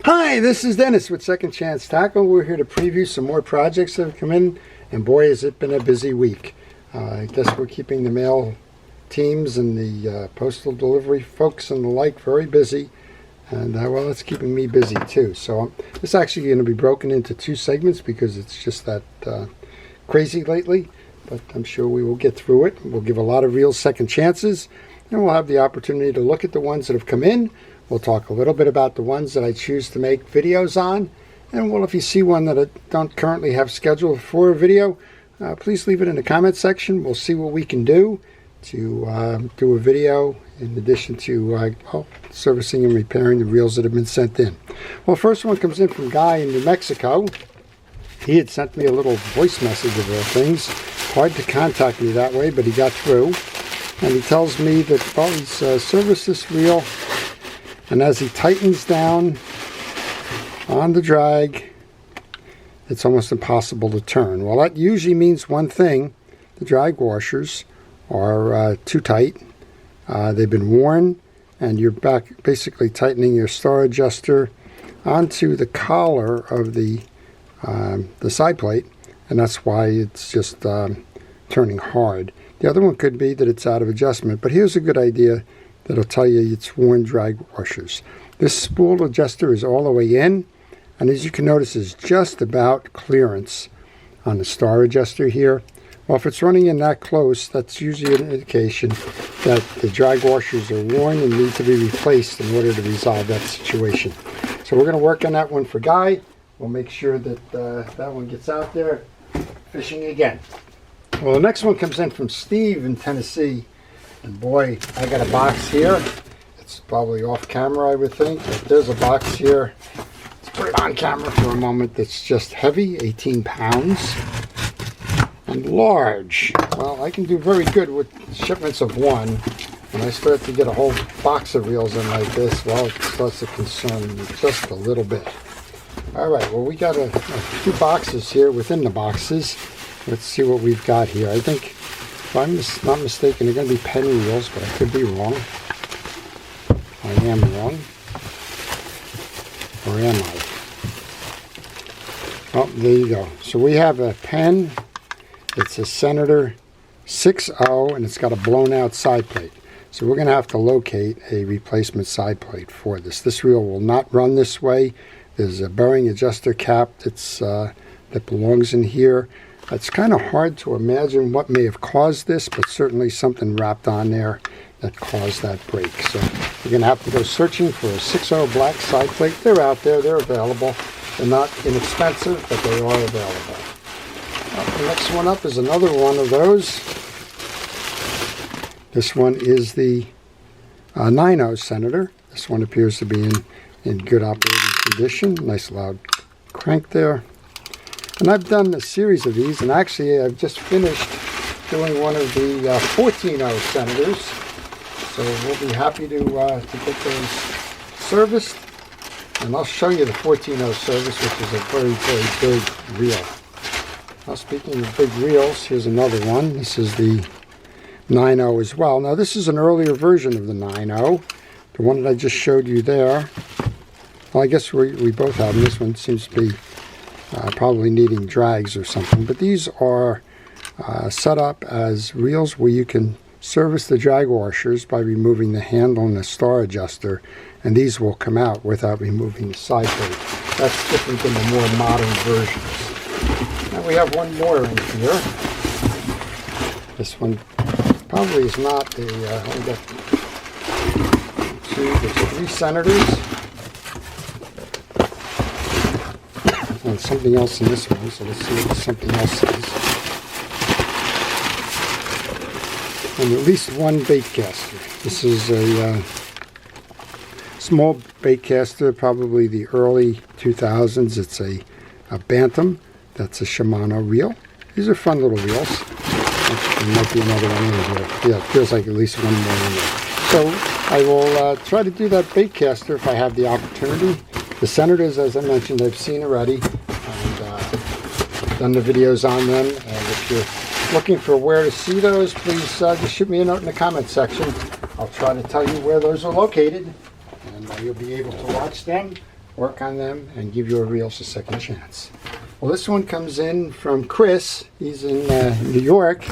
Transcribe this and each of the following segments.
Hi, this is Dennis with Second Chance Tackle. We're here to preview some more projects that have come in, and boy has it been a busy week. I guess we're keeping the mail teams and the postal delivery folks and the like very busy, and well, it's keeping me busy too. So this is actually going to be broken into two segments because it's just that crazy lately, but I'm sure we will get through it. We'll give a lot of real second chances, and we'll have the opportunity to look at the ones that have come in. We'll talk a little bit about the ones that I choose to make videos on. And well, if you see one that I don't currently have scheduled for a video, please leave it in the comment section. We'll see what we can do to do a video in addition to servicing and repairing the reels that have been sent in. Well, first one comes in from Guy in New Mexico. He had sent me a little voice message of all things. Hard to contact me that way, but he got through. And he tells me that, well, he's serviced this reel, and as he tightens down on the drag, it's almost impossible to turn. Well, that usually means one thing. The drag washers are too tight. They've been worn, and you're back basically tightening your star adjuster onto the collar of the side plate, and that's why it's just turning hard. The other one could be that it's out of adjustment, but here's a good idea that'll tell you it's worn drag washers. This spool adjuster is all the way in, and as you can notice is just about clearance on the star adjuster here. Well, if it's running in that close, that's usually an indication that the drag washers are worn and need to be replaced in order to resolve that situation. So we're going to work on that one for Guy. We'll make sure that that one gets out there fishing again. Well, the next one comes in from Steve in Tennessee. And boy, I got a box here. It's probably off camera, I would think, but there's a box here. Let's put it on camera for a moment. That's just heavy, 18 pounds, and large. Well, I can do very good with shipments of one. When I start to get a whole box of reels in like this, well, it starts to concern me just a little bit. All right, well, we got two boxes here within the boxes. Let's see what we've got here. I think, if I'm not mistaken, they're going to be pen reels, but I could be wrong. I am wrong. Or am I? Oh, there you go. So we have a pen. It's a Senator 6.0, and it's got a blown out side plate. So we're going to have to locate a replacement side plate for this. This reel will not run this way. There's a bearing adjuster cap that belongs in here. It's kind of hard to imagine what may have caused this, but certainly something wrapped on there that caused that break. So you're going to have to go searching for a 6.0 black side plate. They're out there. They're available. They're not inexpensive, but they are available. The next one up is another one of those. This one is the 9.0 Senator. This one appears to be in good operating condition. Nice loud crank there. And I've done a series of these, and actually I've just finished doing one of the 14.0 Senators. So we'll be happy to get those serviced. And I'll show you the 14.0 service, which is a very, very big reel. Now, speaking of big reels, here's another one. This is the 9.0 as well. Now, this is an earlier version of the 9.0. The one that I just showed you there. Well, I guess we both have them. This one seems to be probably needing drags or something, but these are set up as reels where you can service the drag washers by removing the handle and the star adjuster, and these will come out without removing the side plate. That's different than the more modern versions. Now we have one more in here. This one probably is not the we got there's 3 Senators. And something else in this one, so let's see what something else is. And at least one bait caster. This is a small bait caster, probably the early 2000s. It's a Bantam. That's a Shimano reel. These are fun little reels. There might be another one in here. Yeah, it feels like at least one more in there. So I will try to do that bait caster if I have the opportunity. The Senators, as I mentioned, I've seen already, and done the videos on them. And if you're looking for where to see those, please just shoot me a note in the comment section. I'll try to tell you where those are located, and you'll be able to watch them work on them, and give your reels a second chance. Well, this one comes in from Chris. He's in New York,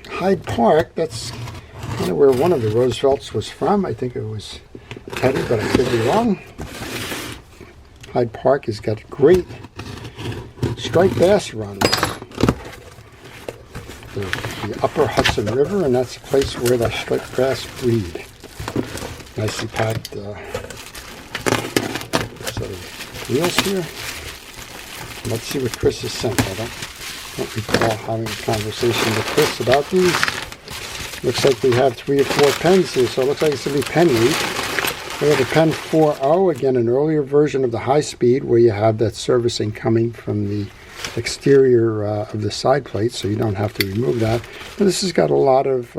Hyde Park. That's kind of where one of the Roosevelts was from. I think it was Teddy, but I could be wrong. Hyde Park has got great striped bass runs. The upper Hudson River, and that's a place where the striped bass breed. Nicely packed set of reels here. Let's see what Chris has sent. I don't recall having a conversation with Chris about these. Looks like we have 3 or 4 pens here, so it looks like it's going to be pen week. We have a Pen 4.0, again an earlier version of the high speed where you have that servicing coming from the exterior of the side plate, so you don't have to remove that. And this has got a lot of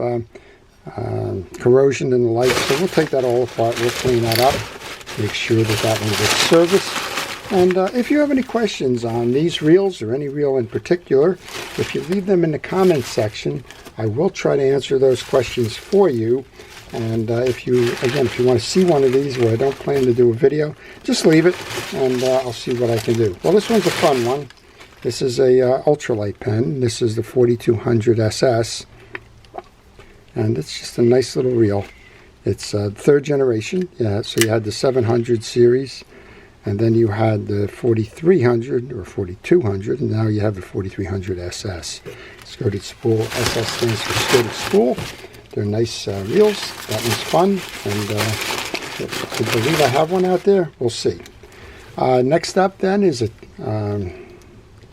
corrosion in the light, so we'll take that all apart, we'll clean that up, make sure that that one gets serviced. And if you have any questions on these reels or any reel in particular, if you leave them in the comments section, I will try to answer those questions for you. And if you want to see one of these where I don't plan to do a video, just leave it and I'll see what I can do. Well, this one's a fun one. This is a ultralight pen. This is the 4200 SS. And it's just a nice little reel. It's 3rd generation. Yeah, so you had the 700 series, and then you had the 4300 or 4200, and now you have the 4300 SS. Skirted spool. SS stands for skirted spool. They're nice reels. That one's fun, and I believe I have one out there. We'll see. Next up then is a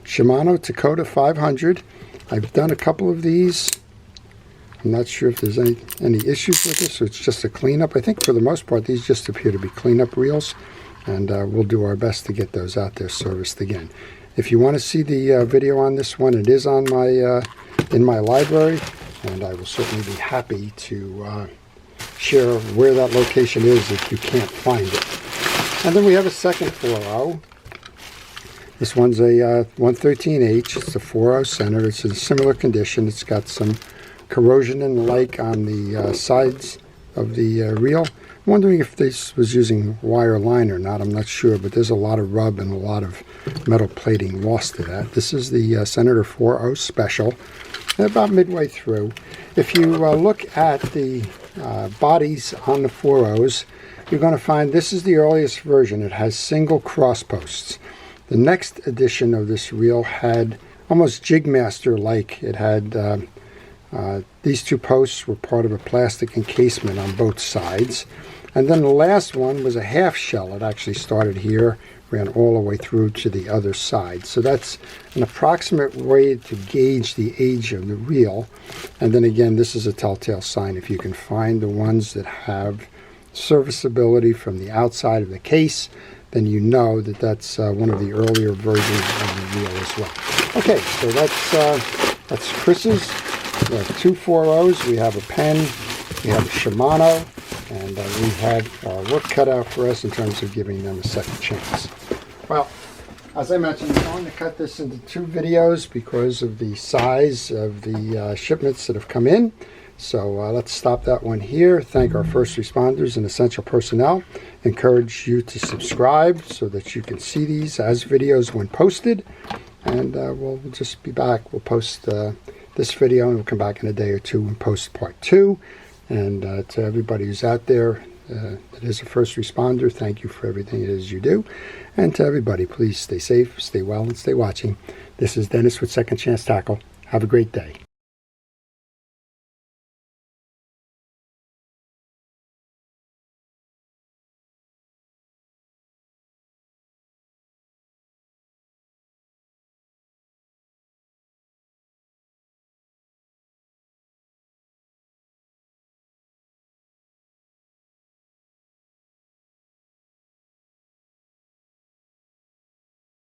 Shimano Dakota 500. I've done a couple of these. I'm not sure if there's any issues with this, so it's just a cleanup. I think for the most part these just appear to be cleanup reels, and we'll do our best to get those out there serviced again. If you want to see the video on this one, it is on my in my library, and I will certainly be happy to share where that location is if you can't find it. And then we have a second 4.0. This one's a 113H. It's a 4.0 center. It's in similar condition. It's got some corrosion and the like on the sides of the reel. I'm wondering if this was using wire line or not. I'm not sure, but there's a lot of rub and a lot of metal plating lost to that. This is the Senator 4.0 Special. About midway through. If you look at the bodies on the 4.0s, you're going to find this is the earliest version. It has single cross posts. The next edition of this reel had almost Jigmaster-like. It had these 2 posts were part of a plastic encasement on both sides. And then the last one was a half shell. It actually started here, ran all the way through to the other side. So that's an approximate way to gauge the age of the reel. And then again, this is a telltale sign. If you can find the ones that have serviceability from the outside of the case, then you know that that's one of the earlier versions of the reel as well. Okay, so that's Chris's. We have 2 4.0s. We have a pen. We have a Shimano. And we have work cut out for us in terms of giving them a second chance. Well, as I mentioned, I'm going to cut this into 2 videos because of the size of the shipments that have come in. So let's stop that one here. Thank our first responders and essential personnel. Encourage you to subscribe so that you can see these as videos when posted. And we'll just be back. We'll post this video and we'll come back in a day or 2 and post part 2. And to everybody who's out there that is a first responder, thank you for everything it is you do. And to everybody, please stay safe, stay well, and stay watching. This is Dennis with Second Chance Tackle. Have a great day.